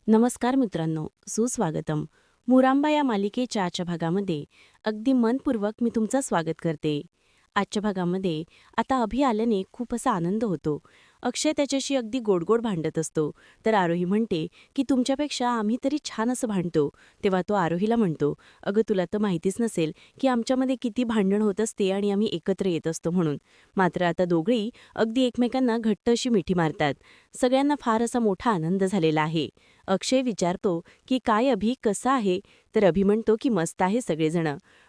नमस्कार मित्रांनो, सुस्वागतम. मुरांबा या मालिकेच्या आजच्या भागामध्ये अगदी मनपूर्वक मी तुमचं स्वागत करते. आजच्या भागामध्ये आता अभि आल्याने खूप असा आनंद होतो. अक्षय त्याच्याशी अगदी गोडगोड भांडत असतो. तर आरोही म्हणते की तुमच्यापेक्षा आम्ही तरी छान असं भांडतो. तेव्हा तो आरोहीला म्हणतो, अगं तुला तर माहितीच नसेल की आमच्यामध्ये किती भांडण होत असते आणि आम्ही एकत्र येत असतो म्हणून. मात्र आता दोघेही अगदी एकमेकांना घट्ट अशी मिठी मारतात. सगळ्यांना फार असा मोठा आनंद झालेला आहे. अक्षय विचारतो की काय अभि कसा आहे. तर अभि म्हणतो की मस्त आहे सगळेजण.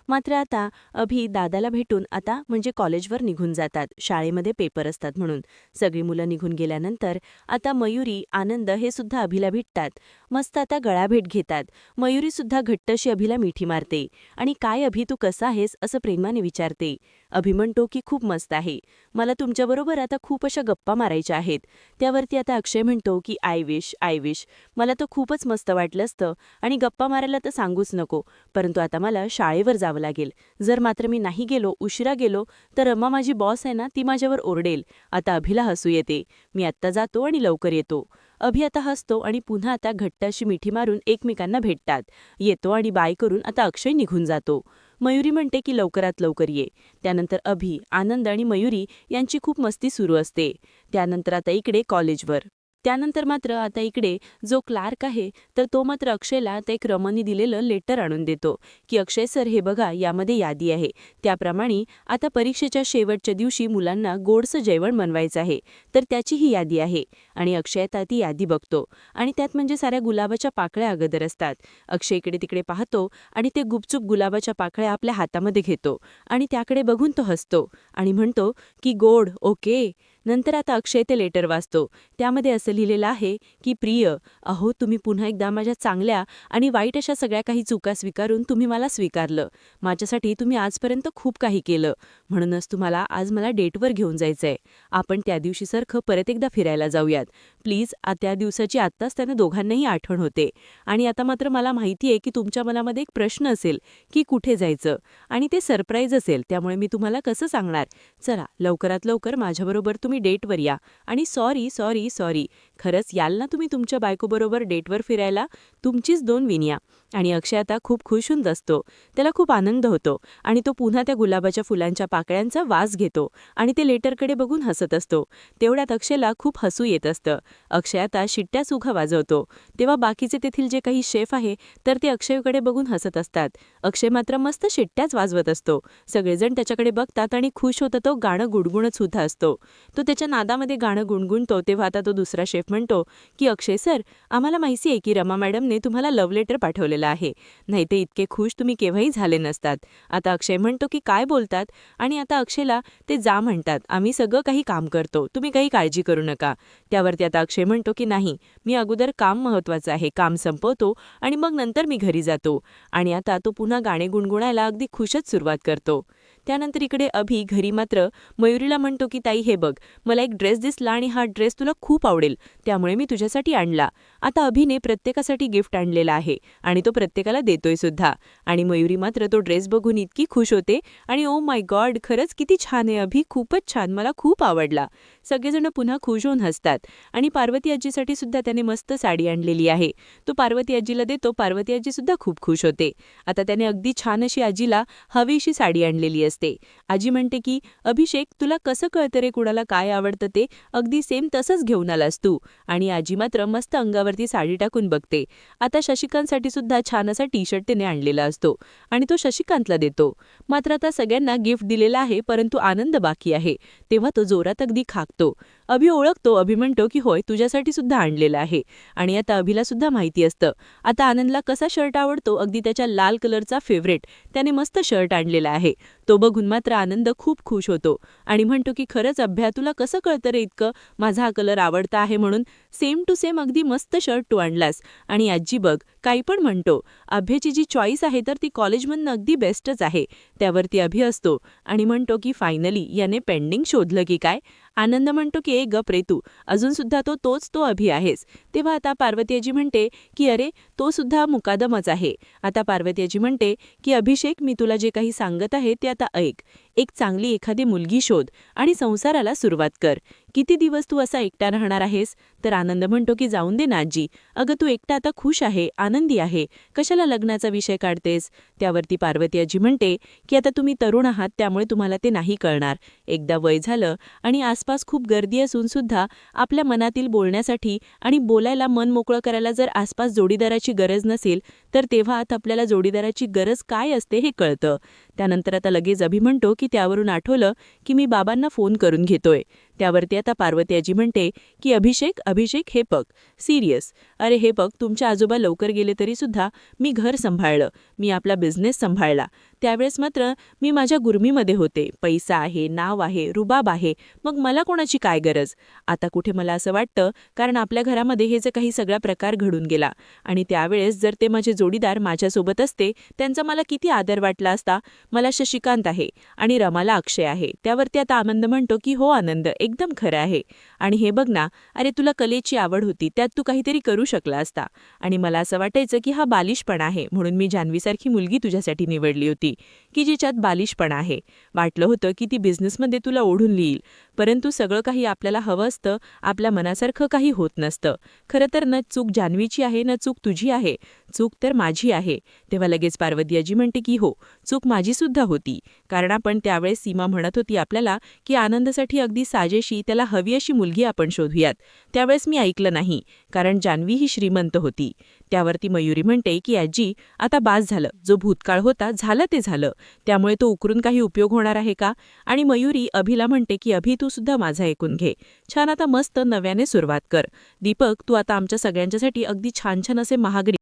मात्र आता अभि दादाला भेटून आता म्हणजे कॉलेजवर निघून जातात. शाळेमध्ये पेपर असतात म्हणून. सगळी मुलं निघून गेल्यानंतर आता मयुरी आनंद हे सुद्धा अभिला भेटतात. मस्त आता गळाभेट घेतात. मयुरी सुद्धा घट्ट अशी अभिला मिठी मारते आणि काय अभि तू कसा आहेस असं प्रेमाने विचारते. अभि म्हणतो की खूप मस्त आहे. मला तुमच्याबरोबर आता खूप अशा गप्पा मारायच्या आहेत. त्यावरती आता अक्षय म्हणतो की आय विश मला तर खूपच मस्त वाटलं असतं आणि गप्पा मारायला तर सांगूच नको. परंतु आता मला शाळेवर जावं लागेल. जर मात्र मी नाही गेलो, उशिरा गेलो तर रमा माझी बॉस आहे ना, ती माझ्यावर ओरडेल. आता अभिला हसू येते. मी आत्ता जातो आणि लवकर येतो. अभि आता हसतो आणि पुन्हा आता घट्ट अशी मिठी मारून एकमेकांना भेटतात. येतो आणि बाय करून आता अक्षय निघून जातो. मयुरी म्हणते की लवकरात लवकर ये. त्यानंतर अभि, आनंद आणि मयुरी यांची खूप मस्ती सुरू असते. त्यानंतर आता इकडे कॉलेजवर. त्यानंतर मात्र आता इकडे जो क्लार्क आहे तर तो मात्र अक्षयला ते एक रमणी दिलेलं लेटर आणून देतो की अक्षय सर हे बघा यामध्ये यादी आहे. त्याप्रमाणे आता परीक्षेच्या शेवटच्या दिवशी मुलांना गोडसं जेवण बनवायचं आहे. तर त्याची ही यादी आहे. आणि अक्षय आता ती यादी बघतो आणि त्यात म्हणजे साऱ्या गुलाबाच्या पाकळ्या अगोदर असतात. अक्षय इकडे तिकडे पाहतो आणि ते गुपचूप गुलाबाच्या पाकळ्या आपल्या हातामध्ये घेतो आणि त्याकडे बघून तो हसतो आणि म्हणतो की गोड ओके. नंतर आता अक्षय ते लेटर वाचतो. त्यामध्ये असं लिहिलेलं आहे की प्रिय, अहो तुम्ही पुन्हा एकदा माझ्या चांगल्या आणि वाईट अशा सगळ्या काही चुका स्वीकारून तुम्ही मला स्वीकारलं. माझ्यासाठी तुम्ही आजपर्यंत खूप काही केलं. म्हणूनच तुम्हाला आज मला डेटवर घेऊन जायचंय. आपण त्या दिवशीसारखं परत एकदा फिरायला जाऊयात. प्लीज त्या दिवसाची आत्ताच त्यांना दोघांनाही आठवण होते. आणि आता मात्र मला माहिती आहे की तुमच्या मनामध्ये एक प्रश्न असेल की कुठे जायचं आणि ते सरप्राईज असेल. त्यामुळे मी तुम्हाला कसं सांगणार. चला लवकरात लवकर माझ्याबरोबर तुम्ही डेटवर या. आणि सॉरी खरंच याल ना तुम्ही तुमच्या बायकोबरोबर डेटवर फिरायला. तुमचीच 2 विनया. आणि अक्षय आता खूप खुश होऊन असतो. त्याला खूप आनंद होतो आणि तो पुन्हा त्या गुलाबाच्या फुलांच्या पाकळ्यांचा वास घेतो आणि ते लेटरकडे बघून हसत असतो. तेवढ्यात अक्षयला खूप हसू येत असतं. अक्षय आता शिट्ट्या सुद्धा वाजवतो. तेव्हा बाकीचे तेथील जे काही शेफ आहे तर ते अक्षयकडे बघून हसत असतात. अक्षय मात्र मस्त शिट्ट्याच वाजवत असतो. सगळेजण त्याच्याकडे बघतात आणि खुश होतं तो गाणं गुणगुणत सुद्धा असतो. तो त्याच्या नादामध्ये गाणं गुणगुणतो. तेव्हा आता तो दुसरा शेफ म्हणतो की अक्षय सर, आम्हाला माहिती आहे की रमा मॅडमने तुम्हाला लव्ह लेटर पाठवलेलं आहे. नाही ते इतके खुश तुम्ही केव्हाही झाले नसतात. आता अक्षय म्हणतो की काय बोलतात. आणि आता अक्षयला ते जा म्हणतात. आम्ही सगळं काही काम करतो, तुम्ही काही काळजी करू नका. त्यावरती आता अक्षय म्हणतो की नाही, मी अगोदर काम महत्वाचं आहे, काम संपवतो आणि मग नंतर मी घरी जातो. आणि आता तो पुन्हा गाणे गुणगुणायला अगदी खुशच सुरुवात करतो. त्यानंतर इकडे अभि घरी मात्र मयुरीला म्हणतो की ताई हे बघ, मला एक ड्रेस दिसला आणि हा ड्रेस तुला खूप आवडेल, त्यामुळे मी तुझ्यासाठी आणला. आता अभिने प्रत्येकासाठी गिफ्ट आणलेला आहे आणि तो प्रत्येकाला देतोय सुद्धा. आणि मयुरी मात्र तो ड्रेस बघून इतकी खुश होते आणि ओ माय गॉड, खरंच किती छान आहे अभि, खूपच छान, मला खूप आवडला. सगळेजण पुन्हा खुश होऊन हसतात. आणि पार्वती आजीसाठी सुद्धा त्याने मस्त साडी आणलेली आहे. तो पार्वती आजीला देतो. पार्वती आजी सुद्धा खूप खुश होते. आता त्याने अगदी छान अशी आजीला हवीशी साडी आणलेली असते. आजी म्हणते की अभिषेक, तुला कसं कळतं रे कुणाला काय आवडतं ते, अगदी सेम तसंच घेऊन आलास तू. आणि आजी मात्र मस्त अंगावरती साडी टाकून बघते. आता शशिकांतसाठी सुद्धा छान असा टी शर्ट त्याने आणलेला असतो आणि तो शशिकांतला देतो. मात्र आता सगळ्यांना गिफ्ट दिलेला आहे परंतु आनंद बाकी आहे. तेव्हा तो जोरात अगदी खाकतो. अभि ओळखतो. अभि म्हणतो की होय, तुझ्यासाठी सुद्धा आणलेला आहे. आणि आता अभिला सुद्धा माहिती असतं आता आनंदला कसा शर्ट आवडतो, अगदी त्याच्या लाल कलरचा फेवरेट त्याने मस्त शर्ट आणलेला आहे. तो बघून मात्र आनंद खूप खुश होतो आणि म्हणतो की खरंच अभ्या, तुला कसं कळतं रे इतकं माझा हा कलर आवडता आहे म्हणून. सेम टू सेम अगदी मस्त शर्ट तू आणलास. आणि आजी बघ काही पण म्हणतो, अभ्याची जी चॉईस आहे तर ती कॉलेजमधनं अगदी बेस्टच आहे. त्यावरती अभि असतो आणि म्हणतो की फायनली याने पेंडिंग शोधलं की काय. आनंद म्हणतो की ए गप रे तू, अजून सुद्धा तोच अभि आहेस. तेव्हा आता पार्वती आजी म्हणते की अरे तो सुद्धा मुकादमच आहे. आता पार्वती आजी म्हणते की अभिषेक, मी तुला जे काही सांगत आहे ते आता ऐक. एक चांगली एखादी मुलगी शोध आणि संसाराला सुरुवात कर. किती दिवस तू असा एकटा राहणार आहेस? तर आनंद म्हणतो की जाऊन दे ना आजी, अगं तू एकटा आता खुश आहे, आनंदी आहे, कशाला लग्नाचा विषय काढतेस? त्यावरती पार्वती आजी म्हणते की आता तुम्ही तरुण आहात, त्यामुळे तुम्हाला ते नाही कळणार. एकदा वय झालं आणि आसपास खूप गर्दी असून सुद्धा आपल्या मनातील बोलण्यासाठी आणि बोलायला मन मोकळं करायला जर आसपास जोडीदाराची गरज नसेल, तर तेव्हा आता आपल्याला जोडीदाराची गरज काय असते हे कळतं. त्यानंतर आता लगेच अभि म्हणतो की त्यावरून आठवलं की मी बाबांना फोन करून घेतोय. त्यावरती आता पार्वती आजी म्हणते की अभिषेक अभिषेक हे बघ, सिरियस, अरे हे बघ, तुमच्या आजोबा लवकर गेले तरी सुद्धा मी घर सांभाळलं, मी आपला बिझनेस सांभाळला. त्यावेळेस मात्र मी माझ्या गुरमीमध्ये होते, पैसा आहे, नाव आहे, रुबाब आहे, मग मला कोणाची काय गरज? आता कुठे मला असं वाटतं, कारण आपल्या घरामध्ये हे जे काही सगळा प्रकार घडून गेला आणि त्यावेळेस जर ते माझे जोडीदार माझ्यासोबत असते, त्यांचा मला किती आदर वाटला असता. मला शशिकांत आहे आणि रमाला अक्षय आहे. त्यावरती आता आनंद म्हणतो की हो आनंद, एकदम खरं आहे. आणि हे बघ ना, अरे तुला कलेची आवड होती, त्यात तू काहीतरी करू शकला असता. आणि मला असं वाटायचं की हा बालिशपणा आहे, म्हणून मी जान्हवीसारखी मुलगी तुझ्यासाठी निवडली होती की जिच्यात बालिशपणा आहे. वाटलं होतं की ती बिझनेसमध्ये तुला ओढून लिहील, परंतु सगळं काही आपल्याला हवं असतं, आपल्या मनासारखं काही होत नसतं. खरं तर न चूक जान्हवीची आहे न चूक तुझी आहे, चूक तर माझी आहे. तेव्हा लगेच पार्वती आजी म्हणते की हो, चूक माझीसुद्धा होती, कारण आपण त्यावेळेस सीमा म्हणत होती आपल्याला की आनंदासाठी अगदी साजेशी त्याला हवी अशी मुलगी आपण शोधूयात. त्यावेळेस मी ऐकलं नाही, कारण जान्हवी ही श्रीमंत होती. त्यावरती मयुरी म्हणते की आजी, आता बास झालं, जो भूतकाळ होता झालं ते झालं, त्यामुळे तो उकरून काही उपयोग होणार आहे का? आणि मयुरी अभिला म्हणते की अभि, तू सुद्धा माझं ऐकून घे, छान आता मस्त नव्याने सुरुवात कर. दीपक, तू आता आमच्या सगळ्यांच्यासाठी अगदी छान छान असे महागडी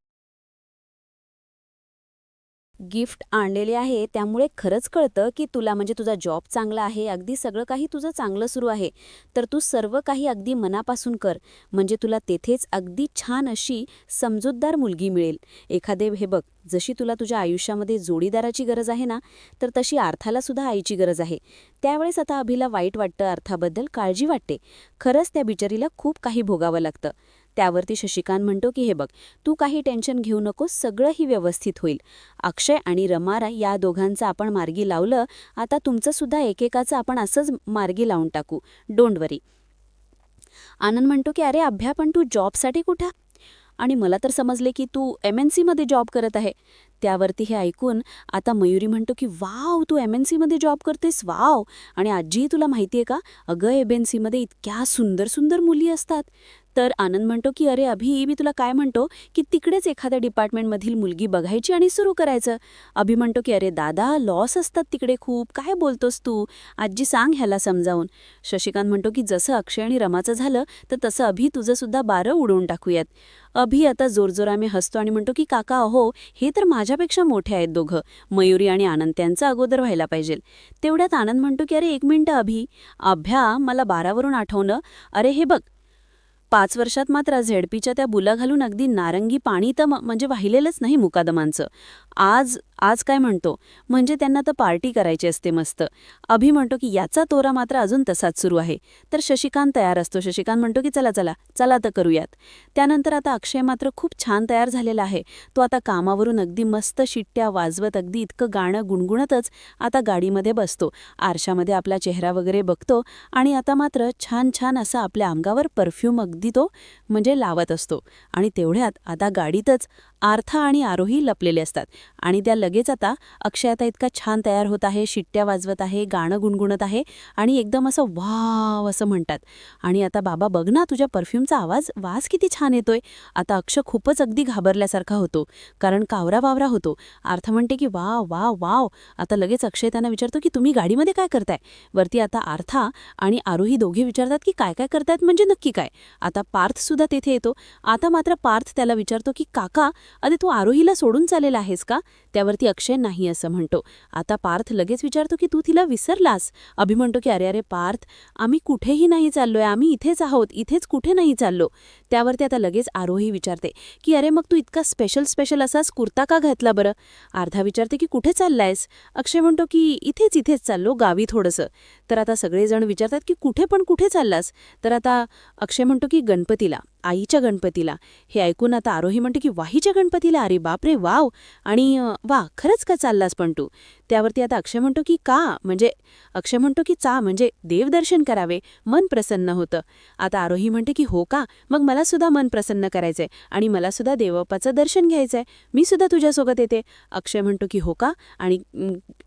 गिफ्ट आणलेले आहे, त्यामुळे खरंच कळतं की तुला म्हणजे तुझा जॉब चांगला आहे, अगदी सगळं काही तुझं चांगलं सुरू आहे. तर तू सर्व काही अगदी मनापासून कर, म्हणजे तुला तेथेच अगदी छान अशी समजूतदार मुलगी मिळेल. एखादे हे बघ, जशी तुला तुझ्या आयुष्यामध्ये जोडीदाराची गरज आहे ना, तर तशी अर्थाला सुद्धा आईची गरज आहे. त्यावेळेस आता अभिला वाईट वाटतं, अर्थाबद्दल काळजी वाटते. खरंच त्या बिचारीला खूप काही भोगावं लागतं. त्यावरती शशिकांत म्हणतो की हे बघ, तू काही टेन्शन घेऊ नकोस, सगळंही व्यवस्थित होईल. अक्षय आणि रमा या दोघांचं आपण मार्गी लावलं, आता तुमचंसुद्धा एकेकाचं आपण असंच मार्गी लावून टाकू, डोंट वरी. आनंद म्हणतो की अरे अभ्या, पण तू जॉबसाठी कुठं? आणि मला तर समजले की तू MNC मध्ये जॉब करत आहे. त्यावरती हे ऐकून आता मयुरी म्हणतो की वाव, तू MNC मध्ये जॉब करतेस, वाव. आणि आजी, तुला माहिती आहे का, अगं MNC मध्ये इतक्या सुंदर सुंदर मुली असतात. तर आनंद म्हणतो की अरे अभि, मी तुला काय म्हणतो की तिकडेच एखाद्या डिपार्टमेंटमधील मुलगी बघायची आणि सुरू करायचं. अभि म्हणतो की अरे दादा, लॉस असतात तिकडे खूप, काय बोलतोस तू, आजी सांग ह्याला समजावून. शशिकांत म्हणतो की जसं अक्षय आणि रमाचं झालं, तर तसं अभि तुझंसुद्धा बारं उडवून टाकूयात. अभि आता जोरजोराने हसतो आणि म्हणतो की काका अहो, हे तर माझ्यापेक्षा मोठे आहेत दोघं, मयुरी आणि आनंद, त्यांचं अगोदर व्हायला पाहिजे. तेवढ्यात आनंद म्हणतो की अरे एक मिनिटं अभि, अभ्या, मला 12वरून आठवणं, अरे हे बघ, 5 वर्षात मात्र झेडपीच्या त्या बुला घालून अगदी नारंगी पाणी तर म्हणजे वाहिलेलंच नाही मुकादमांचं. आज आज काय म्हणतो, म्हणजे त्यांना तर पार्टी करायची असते मस्त. अभि म्हणतो की याचा तोरा मात्र अजून तसाच सुरू आहे. तर शशिकांत तयार असतो. शशिकांत म्हणतो की चला चला चला तर करूयात. त्यानंतर आता अक्षय मात्र खूप छान तयार झालेला आहे. तो आता कामावरून अगदी मस्त शिट्ट्या वाजवत, अगदी इतकं गाणं गुणगुणतच आता गाडीमध्ये बसतो. आरशामध्ये आपला चेहरा वगैरे बघतो आणि आता मात्र छान छान असं आपल्या अंगावर परफ्यूम अगदी तो म्हणजे लावत असतो. आणि तेवढ्यात आता गाडीतच आर्था आणि आरोही लपलेले असतात आणि त्या लगेच आता अक्षय आता इतका छान तयार होत आहे, शिट्ट्या वाजवत आहे, गाणं गुणगुणत आहे आणि एकदम असं वाव असं म्हणतात. आणि आता बाबा बघ ना, तुझ्या परफ्यूमचा वास किती छान येतोय. आता अक्षय खूपच अगदी घाबरल्यासारखा होतो, कारण कावरा बावरा होतो. आर्था म्हणते की वाव वाव वाव. आता लगेच अक्षय त्यांना विचारतो की तुम्ही गाडीमध्ये काय करताय? वरती आता आर्था आणि आरोही दोघे विचारतात की काय काय करतायत, म्हणजे नक्की काय? आता पार्थसुद्धा तेथे येतो. आता मात्र पार्थ त्याला विचारतो की काका, अरे तू आरोहीला सोडून चाललेला आहेस का? त्यावरती अक्षय नाही असं म्हणतो. आता पार्थ लगेच विचारतो की तू तिला विसरलास? अभि म्हणतो की अरे अरे पार्थ, आम्ही कुठेही नाही चाललोय, आम्ही इथेच आहोत, इथेच कुठे नाही चाललो. त्यावरती आता लगेच आरोही विचारते की अरे मग तू इतका स्पेशल असाच कुर्ता का घातला बरं? आर्धा विचारते की कुठे चाललायस? अक्षय म्हणतो की इथेच चाललो, गावी थोडंसं. तर आता सगळेजण विचारतात की कुठे चाललास? तर आता अक्षय म्हणतो की गणपतीला, आईच्या गणपतीला. हे ऐकून आता आरोही म्हणते की वाहीच्या गणपतीला, अरे बापरे वाव. आणि वा, खरंच का चाललास पण तू? त्यावरती आता अक्षय म्हणतो की का, म्हणजे अक्षय म्हणतो की चा म्हणजे देवदर्शन करावे, मन प्रसन्न होतं. आता आरोही म्हणते की हो का, मग मला सुद्धा मन प्रसन्न करायचंय आणि मला सुद्धा देवबाप्पाचं दर्शन घ्यायचंय, मी सुद्धा तुझ्यासोबत येते. अक्षय म्हणतो की हो का, आणि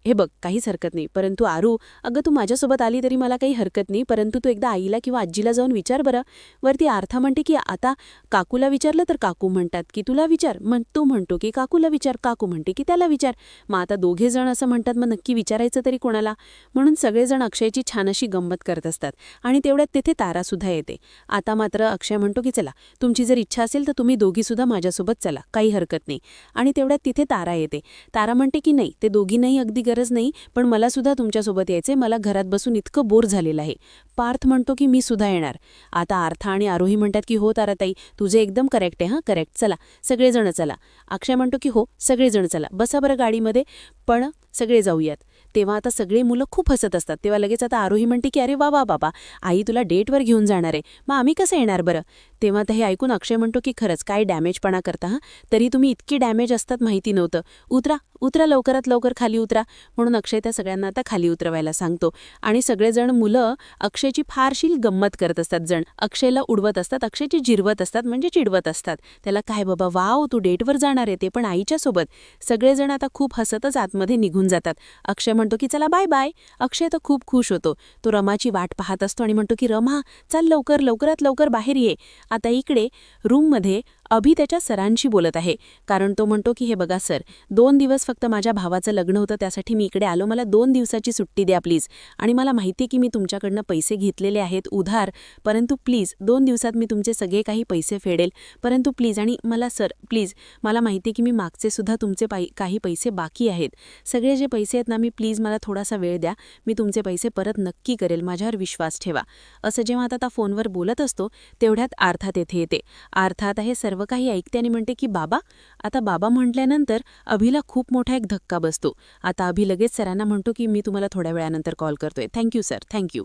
हे बघ काहीच हरकत नाही, परंतु आरू अगं तू माझ्यासोबत आली तरी मला काही हरकत नाही, परंतु तू एकदा आईला किंवा आजीला जाऊन विचार बरं. वरती आर्था म्हणते की आता काकूला विचारलं तर काकू म्हणतात की तुला विचार, मग तू म्हणतो की काकूला विचार, काकू म्हणते की त्याला विचार. मग आता दोघे जण असं म्हणतात, मग नक्की विचारायचं तरी कोणाला. म्हणून सगळेजण अक्षयची छान अशी गंमत करत असतात आणि तेवढ्यात तिथे तारासुद्धा येते. आता मात्र अक्षय म्हणतो की चला तुमची जर इच्छा असेल तर तुम्ही दोघीसुद्धा माझ्यासोबत चला, काही हरकत नाही. आणि तेवढ्यात तिथे तारा येते. तारा म्हणते की नाही, ते दोघी नाही, अगदी गरज नाही, पण मला सुद्धा तुमच्यासोबत यायचे, मला घरात बसून इतकं बोर झालेलं आहे. पार्थ म्हणतो की मी सुद्धा येणार. आता आर्था आणि आरोही म्हणतात की हो ताराताई, तुझे एकदम करेक्ट आहे, हां करेक्ट, चला सगळेजण चला. अक्षय म्हणतो की हो सगळेजण चला, बसा बरं गाडीमध्ये, पण सगळे जाऊयात. तेव्हा आता सगळे मुलं खूप हसत असतात. तेव्हा लगेच आता आरोही म्हणते की अरे वा वा बाबा, आई तुला डेटवर घेऊन जाणार आहे, मग आम्ही कसं येणार बरं. तेव्हा आता हे ऐकून अक्षय म्हणतो की खरंच काय डॅमेजपणा करता, हां, तरी तुम्ही इतकी डॅमेज असतात माहिती नव्हतं. उतरा उतरा, लवकरात लवकर खाली उतरा. म्हणून अक्षय त्या सगळ्यांना आता खाली उतरवायला सांगतो. आणि सगळेजण मुलं अक्षयची फारशी गंमत करत असतात. जण अक्षयला उडवत असतात, अक्षयची जिरवत असतात, म्हणजे चिडवत असतात. त्याला काय बाबा वाव, तू डेटवर जाणार आहे, ते पण आईच्या सोबत. सगळेजण आता खूप हसतच आतमध्ये निघून जातात. अक्षय म्हणतो की चला बाय बाय. अक्षय तर खूप खुश होतो. तो रमाची वाट पाहत असतो आणि म्हणतो की रमा चल लवकर, लवकरात लवकर बाहेर ये. आता इकडे रूममध्ये अभि त्याच्या सरांशी बोलत आहे, कारण तो म्हणतो की हे बघा सर, 2 दिवस फक्त माझ्या भावाचं लग्न होतं, त्यासाठी मी इकडे आलो, मला 2 दिवसाची सुट्टी द्या प्लीज. आणि मला माहिती आहे की मी तुमच्याकडनं पैसे घेतलेले आहेत उधार, परंतु प्लीज 2 दिवसात मी तुमचे सगळे काही पैसे फेडेल, परंतु प्लीज. आणि मला सर प्लीज, मला माहिती आहे की मी मागचे सुद्धा तुमचे काही पैसे बाकी आहेत, सगळे जे पैसे आहेत ना, मी प्लीज मला थोडासा वेळ द्या, मी तुमचे पैसे परत नक्की करेल, माझ्यावर विश्वास ठेवा. असं जेव्हा आता फोनवर बोलत असतो तेवढ्यात आर्था तेथे येते. आर्थात हे सर्व काही ऐकते आणि म्हणते की बाबा. आता बाबा म्हटल्यानंतर अभिला खूप मोठा एक धक्का बसतो. आता अभि लगेच सरांना म्हणतो की मी तुम्हाला थोड्या वेळानंतर कॉल करतोय, थँक्यू सर, थँक्यू.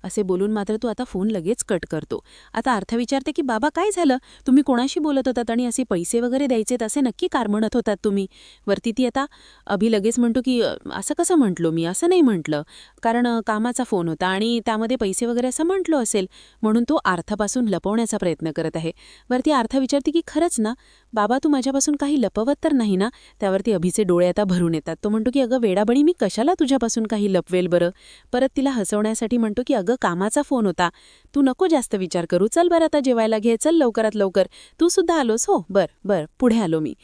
असे बोलून मात्र तो आता फोन लगेच कट करतो. आता आर्था विचारते की बाबा काय झालं, तुम्ही कोणाशी बोलत होतात आणि असे पैसे वगैरे द्यायचेत, असे नक्की कार म्हणत होतात तुम्ही. वरती ती आता अभि लगेच म्हणतो की असं कसं म्हटलो मी, असं नाही म्हटलं, कारण कामाचा फोन होता आणि त्यामध्ये पैसे वगैरे असं म्हटलो असेल. म्हणून तो आर्थापासून लपवण्याचा प्रयत्न करत आहे. वरती आर्था विचारते की खरंच ना बाबा, तू माझ्यापासून काही लपवत तर नाही ना. त्यावरती अभिचे डोळे आता भरून येतात. तो म्हणतो की अगं वेडाबणी, मी कशाला तुझ्यापासून काही लपवेल बरं. परत तिला हसवण्यासाठी म्हणतो की अगं कामाचा फोन होता, तू नको जास्त विचार करू, चल बरं आता जेवायला घे, चल लवकरात लवकर, तू सुद्धा आलोस हो, बरं पुढे आलो मी.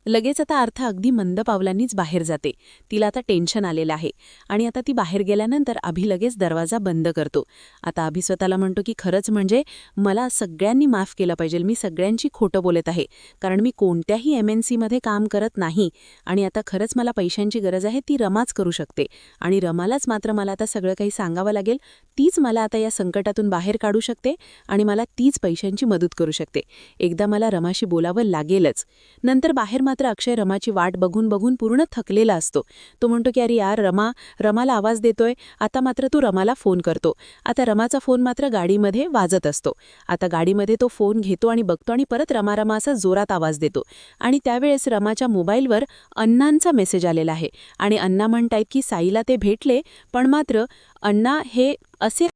लगेच आता आर्था अगदी मंद पावलांनीच बाहेर जाते. तिला आता टेन्शन आलेलं आहे आणि आता ती बाहेर गेल्यानंतर अभि लगेच दरवाजा बंद करतो. आता अभि स्वतःला म्हणतो की खरंच म्हणजे मला सगळ्यांनी माफ केलं पाहिजे, मी सगळ्यांची खोटं बोलत आहे, कारण मी कोणत्याही MNCमध्ये काम करत नाही आणि आता खरंच मला पैशांची गरज आहे, ती रमाच करू शकते आणि रमालाच मात्र मला आता सगळं काही सांगावं लागेल. तीच मला आता या संकटातून बाहेर काढू शकते आणि मला तीच पैशांची मदत करू शकते. एकदा मला रमाशी बोलावं लागेलच. नंतर बाहेर मात्र अक्षय रमाची वाट बघून बघून पूर्ण थकलेला असतो. तो म्हणतो की अरे यार रमाला आवाज देतोय. आता मात्र तो रमाला फोन करतो. आता रमाचा फोन मात्र गाडीमध्ये वाजत असतो. आता गाडीमध्ये तो फोन घेतो आणि बघतो आणि परत रमा असा जोरात आवाज देतो. आणि त्यावेळेस रमाच्या मोबाईलवर अण्णांचा मेसेज आलेला आहे आणि अण्णा म्हणतायत की साईला ते भेटले, पण मात्र अण्णा हे असे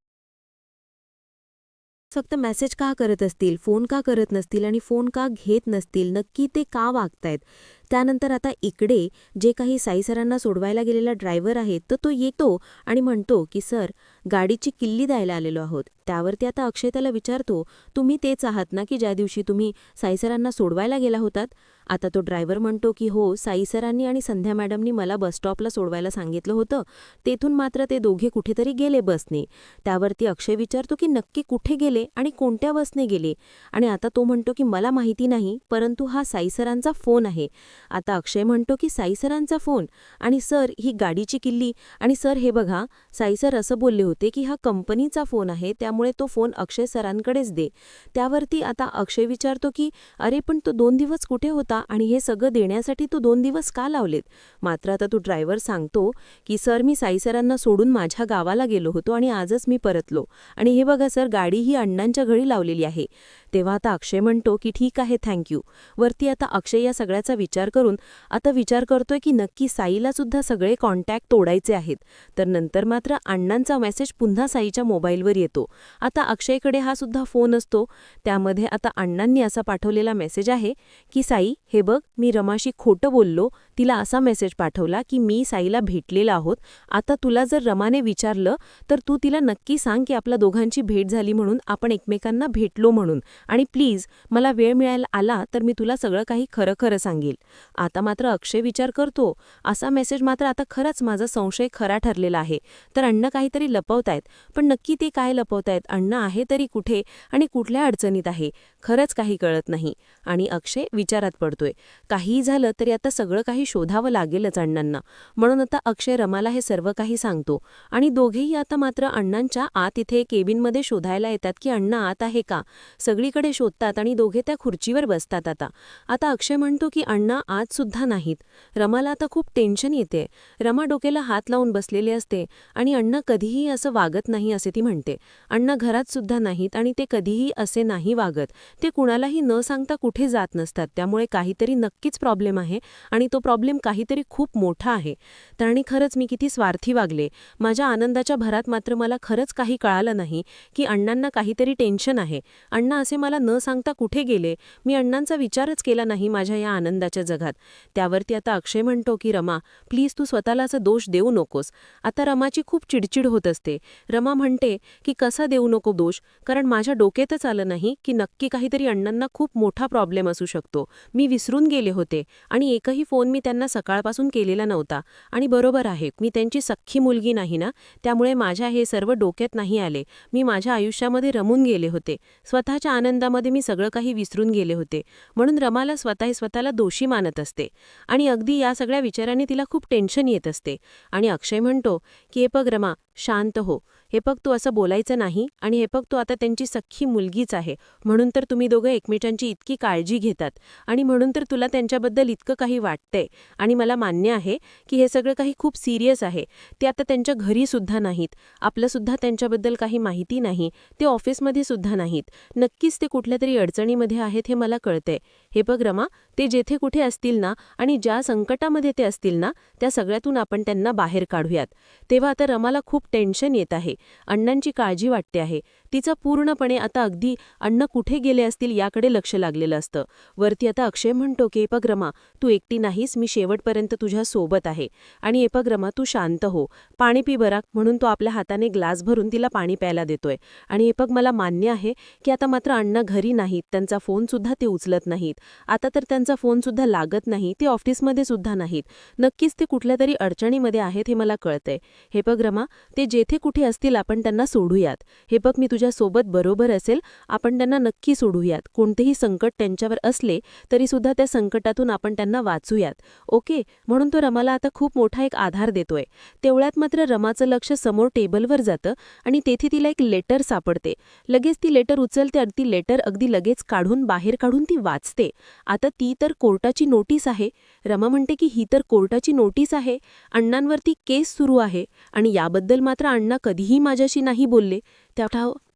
फक्त मेसेज का करत असतील, फोन का करत नसतील आणि फोन का घेत नसतील, नक्की ते का वागतायत. त्यानंतर आता इकडे जे काही साई सरांना सोडवायला गेलेला ड्रायव्हर आहे तर तो येतो आणि म्हणतो की सर, गाडीची किल्ली द्यायला आलेलो आहोत. त्यावरती आता अक्षय त्याला विचारतो, तुम्ही तेच आहात ना की ज्या दिवशी तुम्ही साई सरांना सोडवायला गेला होतात. आता तो ड्रायव्हर म्हणतो की हो, साई सरांनी आणि संध्या मॅडमनी मला बसस्टॉपला सोडवायला सांगितलं होतं, तेथून मात्र ते दोघे कुठेतरी गेले बसने. त्यावरती अक्षय विचारतो की नक्की कुठे गेले आणि कोणत्या बसने गेले. आणि आता तो म्हणतो की मला माहिती नाही, परंतु हा साई सरांचा फोन आहे. आता अक्षय म्हणतो की साई सरांचा फोन आणि सर ही गाडीची किल्ली, आणि सर हे बघा, साई सर असं बोलले होते की हा कंपनीचा फोन आहे, त्यामुळे तो फोन अक्षय सरांकडेच दे. त्यावरती आता अक्षय विचारतो की अरे पण तो 2 दिवस कुठे होता आणि हे सगळं देण्यासाठी तो 2 दिवस का लावलेत. मात्र आता तो ड्रायव्हर सांगतो की सर, मी साई सरांना सोडून माझ्या गावाला गेलो होतो आणि आजच मी परतलो, आणि हे बघा सर, गाडी ही अण्णांच्या घरी लावलेली आहे. तेव्हा आता अक्षय म्हणतो की ठीक आहे थँक्यू. वरती आता अक्षय या सगळ्याचा विचार करून आता विचार करतोय की नक्की साईला सुद्धा सगळे कॉन्टॅक्ट तोडायचे आहेत. तर नंतर मात्र अण्णांचा मेसेज पुन्हा साईच्या मोबाईलवर येतो. आता अक्षयकडे हा सुद्धा फोन असतो. त्यामध्ये आता अण्णांनी असा पाठवलेला मेसेज आहे की साई हे बघ, मी रमाशी खोटं बोललो. तिला असा मेसेज पाठवला की मी साईला भेटलेला आहोत. आता तुला जर रमाने विचारलं तर तू तिला नक्की सांग की आपल्या दोघांची भेट झाली म्हणून, आपण एकमेकांना भेटलो म्हणून, आणि प्लीज मला वेळ मिळायला आला तर मी तुला सगळं काही खरं खरं सांगेल. आता मात्र अक्षय विचार करतो, असा मेसेज मात्र आता खरंच माझा संशय खरा ठरलेला आहे. तर अण्णा काहीतरी लपवतायत, पण नक्की ते काय लपवतायत, अण्णा आहे तरी कुठे आणि कुठल्या अडचणीत आहे, खरंच काही कळत नाही. आणि अक्षय विचारात पडतोय. काहीही झालं तरी आता सगळं काही शोधावं लागेलच अण्णांना. म्हणून आता अक्षय रमाला हे सर्व काही सांगतो. आणि दोघेही आता मात्र अण्णांच्या आत इथे केबिनमध्ये शोधायला येतात की अण्णा आत आहे का. सगळीकडे शोधतात आणि दोघे त्या खुर्चीवर बसतात. आता अक्षय म्हणतो की अण्णा आत सुद्धा नाहीत. रमाला आता खूप टेन्शन येते. रमा डोक्याला हात लावून बसलेले असते आणि अण्णा कधीही असं वागत नाही असे ती म्हणते. अण्णा घरात सुद्धा नाहीत आणि ते कधीही असे नाही वागत. ते कुणालाही न सांगता कुठे जात नसतात. त्यामुळे काहीतरी नक्कीच प्रॉब्लेम आहे आणि तो प्रॉब्लेम काहीतरी खूप मोठा आहे. तर आणि खरंच मी किती स्वार्थी वागले. माझ्या आनंदाच्या भरात मात्र मला खरंच काही कळालं नाही की अण्णांना काहीतरी टेन्शन आहे. अण्णा असे मला न सांगता कुठे गेले. मी अण्णांचा विचारच केला नाही माझ्या या आनंदाच्या जगात. त्यावरती आता अक्षय म्हणतो की रमा प्लीज तू स्वतःला असं दोष देऊ नकोस. आता रमाची खूप चिडचिड होत असते. रमा म्हणते की कसा देऊ नको दोष, कारण माझ्या डोक्यातच आलं नाही की नक्की काहीतरी अण्णांना खूप मोठा प्रॉब्लेम असू शकतो. मी विसरून गेले होते आणि एकही फोन मी त्यांना सकाळपासून केलेला नव्हता. आणि बरोबर आहे, मी त्यांची सख्खी मुलगी नाही ना, त्यामुळे माझ्या हे सर्व डोक्यात नाही आले. मी माझ्या आयुष्यामध्ये रमून गेले होते. स्वतःच्या आनंदामध्ये मी सगळं काही विसरून गेले होते. म्हणून रमाला स्वतःला दोषी मानत असते आणि अगदी या सगळ्या विचारांनी तिला खूप टेन्शन येत असते. आणि अक्षय म्हणतो की हे बघ रमा, शांत हो. हे बघ तू असं बोलायचं नाही. आणि हे बघ तू आता त्यांची सख्खी मुलगीच आहे, म्हणून तर तुम्ही दोघं एकमेकांची इतकी काळजी घेतात आणि म्हणून तर तुला त्यांच्याबद्दल इतकं काही वाटतंय. आणि मला मान्य आहे की हे सगळं काही खूप सिरियस आहे. ते आता त्यांच्या घरी सुद्धा नाहीत. आपलंसुद्धा त्यांच्याबद्दल काही माहिती नाही. ते ऑफिसमध्ये सुद्धा नाहीत. नक्कीच ते कुठल्या तरी अडचणीमध्ये आहेत हे मला कळतंय. हे बघ रमा, ते जेथे कुठे असतील ना आणि ज्या संकटामध्ये ते असतील ना, त्या सगळ्यातून आपण त्यांना बाहेर काढूयात. तेव्हा आता रमाला खूप टेन्शन येत आहे. अण्णांची काळजी वाटते आहे. तिचं पूर्णपणे आता अगदी अण्णा कुठे गेले असतील याकडे लक्ष लागलेलं असतं. वरती आता अक्षय म्हणतो की बघ रमा, तू एकटी नाहीस, मी शेवटपर्यंत तुझ्या सोबत आहे. आणि बघ रमा, तू शांत हो, पाणी पी बरा. म्हणून तो आपल्या हाताने ग्लास भरून तिला पाणी प्यायला देतोय. आणि बघ मला मान्य आहे की आता मात्र अण्णा घरी नाहीत. त्यांचा फोन सुद्धा ते उचलत नाहीत. आता तर त्यांचा फोन सुद्धा लागत नाही. ते ऑफिसमध्ये सुद्धा नाहीत. नक्कीच ते कुठल्या तरी अडचणीमध्ये आहेत हे मला कळतंय. हे बघ रमा, ते जेथे कुठे असतील आपण त्यांना सोडूयात. हे बघ, मी तुझ्या सोबत बरोबर असेल. आपण त्यांना नक्की सोडूयात. कोणतेही संकट त्यांच्यावर असले तरी सुद्धा त्या संकटातून आपण त्यांना वाचूयात. ओके. म्हणून तो रमाला आता खूप मोठा एक आधार देतोय. तेवढ्यात मात्र रमाचं लक्ष समोर टेबलवर जातं आणि तेथे तिला एक लेटर सापडते. लगेच ती लेटर उचलते आणि ती लेटर अगदी लगेच बाहेर काढून ती वाचते. आता ती तर कोर्टाची नोटीस आहे. रमा म्हणते की ही तर कोर्टाची नोटीस आहे. अण्णांवरती केस सुरू आहे आणि याबद्दल मात्र अण्णा कधीही माझ्याशी नाही बोलले.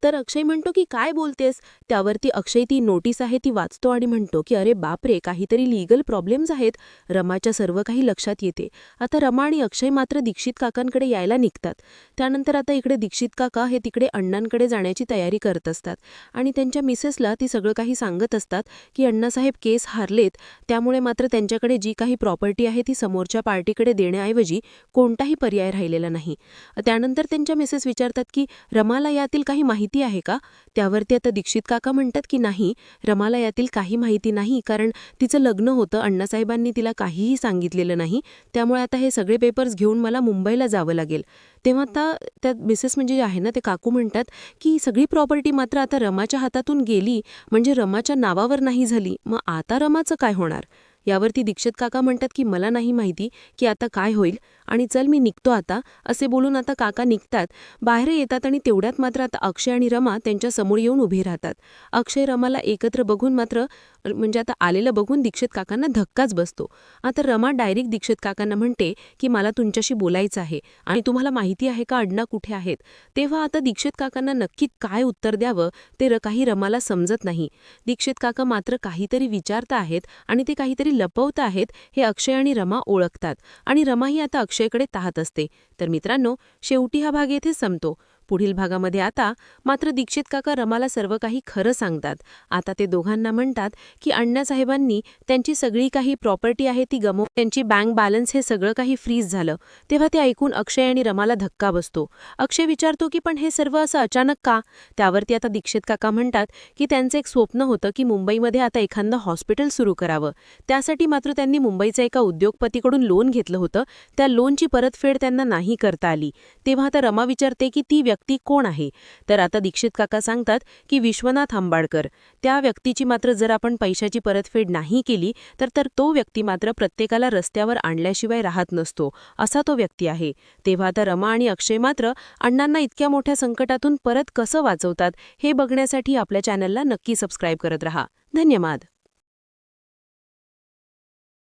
तर अक्षय म्हणतो की काय बोलतेस. त्यावरती अक्षय ती नोटीस आहे ती वाचतो आणि म्हणतो की अरे बापरे, काहीतरी लीगल प्रॉब्लेम्स आहेत. रमाच्या सर्व काही लक्षात येते. आता रमा आणि अक्षय मात्र दीक्षित काकांकडे यायला निघतात. त्यानंतर आता इकडे दीक्षित काका हे तिकडे अण्णांकडे जाण्याची तयारी करत असतात आणि त्यांच्या मिसेसला ती सगळं काही सांगत असतात की अण्णासाहेब केस हारलेत, त्यामुळे मात्र त्यांच्याकडे जी काही प्रॉपर्टी आहे ती समोरच्या पार्टीकडे देण्याऐवजी कोणताही पर्याय राहिलेला नाही. त्यानंतर त्यांच्या मिसेस विचारतात की रमाला यातील काही माहिती आहे का. त्यावरती आता दीक्षित काका म्हणतात की नाही, रमाला यातील काही माहिती नाही, कारण तिचं लग्न होतं. अण्णासाहेबांनी तिला काहीही सांगितलेलं नाही. त्यामुळे आता हे सगळे पेपर्स घेऊन मला मुंबईला जावं लागेल. तेव्हा आता त्या मिसेस म्हणजे जे आहे ना ते काकू म्हणतात की सगळी प्रॉपर्टी मात्र आता रमाच्या हातातून गेली म्हणजे रमाच्या नावावर नाही झाली, मग आता रमाचं काय होणार. यावरती दीक्षित काका म्हणतात की मला नाही माहिती की आता काय होईल आणि चल मी निघतो आता, असे बोलून आता काका निघतात. बाहेर येतात आणि तेवढ्यात मात्र आता अक्षय आणि रमा त्यांच्या समोर येऊन उभे राहतात. अक्षय रमाला एकत्र बघून मात्र म्हणजे आता आलेलं बघून दीक्षित काकांना धक्काच बसतो. आता रमा डायरेक्ट दीक्षित काकांना म्हणते की मला तुमच्याशी बोलायचं आहे आणि तुम्हाला माहिती आहे का अण्णा कुठे आहेत. तेव्हा आता दीक्षित काकांना नक्की काय उत्तर द्यावं ते काही रमाला समजत नाही. दीक्षित काका मात्र काहीतरी विचारत आहेत आणि ते काहीतरी लपवत आहेत हे अक्षय आणि रमा ओळखतात आणि रमाही आता अक्षयकडे पाहत असते. तर मित्रांनो, शेवटी हा भाग येथे संपतो. पुढील भागामध्ये आता मात्र दीक्षित काका रमाला सर्व काही खरं सांगतात. आता ते दोघांना म्हणतात की अण्णासाहेबांनी त्यांची सगळी काही प्रॉपर्टी आहे ती गमावून त्यांची बँक बॅलन्स हे सगळं काही फ्रीज झालं. तेव्हा ते ऐकून अक्षय आणि रमाला धक्का बसतो. अक्षय विचारतो की पण हे सर्व असं अचानक का. त्यावरती आता दीक्षित काका म्हणतात की त्यांचं एक स्वप्न होतं की मुंबईमध्ये आता एखादं हॉस्पिटल सुरू करावं. त्यासाठी मात्र त्यांनी मुंबईच्या एका उद्योगपतीकडून लोन घेतलं होतं. त्या लोनची परतफेड त्यांना नाही करता आली. तेव्हा आता रमा विचारते की ती व्यक्ती कोण आहे. तर आता दीक्षित काका सांगतात की विश्वनाथ आंबाडकर. त्या व्यक्तीची मात्र जर आपण पैशाची परतफेड नाही केली तर तो व्यक्ती मात्र प्रत्येकाला रस्त्यावर आणल्याशिवाय राहत नसतो, असा तो व्यक्ती आहे. तेव्हा आता रमा आणि अक्षय मात्र अण्णांना इतक्या मोठ्या संकटातून परत कसं वाचवतात हे बघण्यासाठी आपल्या चॅनलला नक्की सबस्क्राईब करत रहा. धन्यवाद.